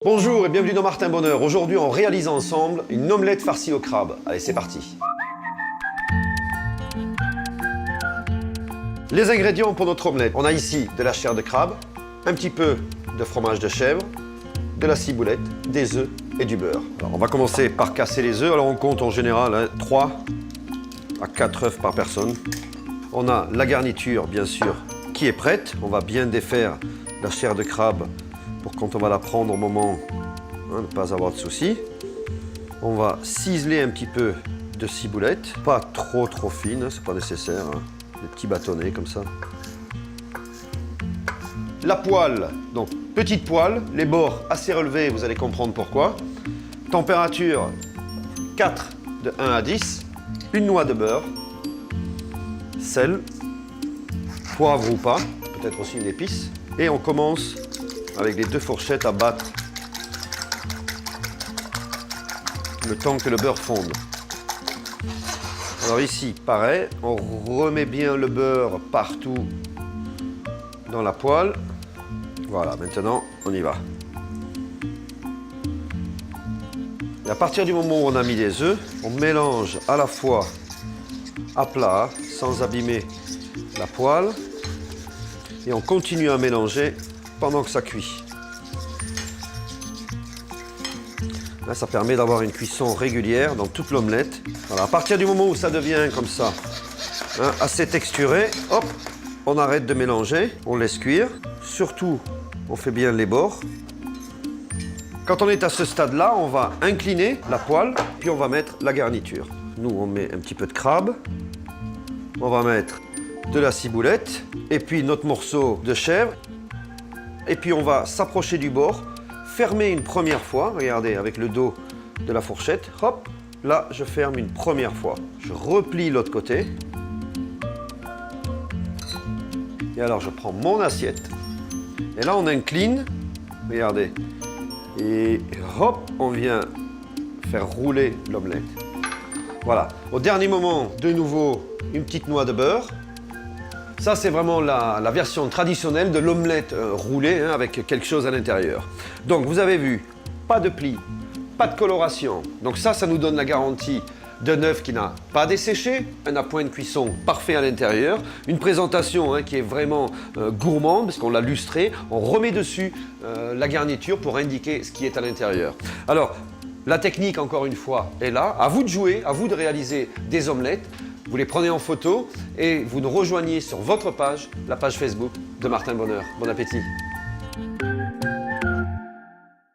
Bonjour et bienvenue dans Martin Bonheur. Aujourd'hui, on réalise ensemble une omelette farcie au crabe. Allez, c'est parti. Les ingrédients pour notre omelette. On a ici de la chair de crabe, un petit peu de fromage de chèvre, de la ciboulette, des œufs et du beurre. Alors, on va commencer par casser les œufs. Alors, on compte en général 3 à 4 œufs par personne. On a la garniture, bien sûr, qui est prête. On va bien défaire la chair de crabe pour quand on va la prendre au moment, ne pas avoir de soucis. On va ciseler un petit peu de ciboulette, pas trop fine, c'est pas nécessaire, des petits bâtonnets comme ça. La poêle, donc petite poêle, les bords assez relevés, vous allez comprendre pourquoi. Température 4 de 1 à 10, une noix de beurre, sel, poivre ou pas, peut-être aussi une épice. Et on commence avec les 2 fourchettes à battre le temps que le beurre fonde. Alors ici, pareil, on remet bien le beurre partout dans la poêle. Voilà, maintenant, on y va. Et à partir du moment où on a mis les œufs, on mélange à la fois à plat, sans abîmer la poêle, et on continue à mélanger pendant que ça cuit. Là, ça permet d'avoir une cuisson régulière dans toute l'omelette. Voilà, à partir du moment où ça devient comme ça, assez texturé, hop, on arrête de mélanger, on laisse cuire. Surtout, on fait bien les bords. Quand on est à ce stade-là, on va incliner la poêle, puis on va mettre la garniture. Nous, on met un petit peu de crabe, on va mettre de la ciboulette, et puis notre morceau de chèvre. Et puis on va s'approcher du bord, fermer une première fois, regardez, avec le dos de la fourchette, hop, là je ferme une première fois. Je replie l'autre côté. Et alors je prends mon assiette. Et là on incline, regardez. Et hop, on vient faire rouler l'omelette. Voilà, au dernier moment, de nouveau, une petite noix de beurre. Ça, c'est vraiment la version traditionnelle de l'omelette roulée avec quelque chose à l'intérieur. Donc, vous avez vu, pas de plis, pas de coloration. Donc ça nous donne la garantie d'un œuf qui n'a pas desséché, un appoint de cuisson parfait à l'intérieur, une présentation qui est vraiment gourmande parce qu'on l'a lustré. On remet dessus la garniture pour indiquer ce qui est à l'intérieur. Alors, la technique, encore une fois, est là. À vous de jouer, à vous de réaliser des omelettes. Vous les prenez en photo et vous nous rejoignez sur votre page, la page Facebook de Martin Bonheur. Bon appétit!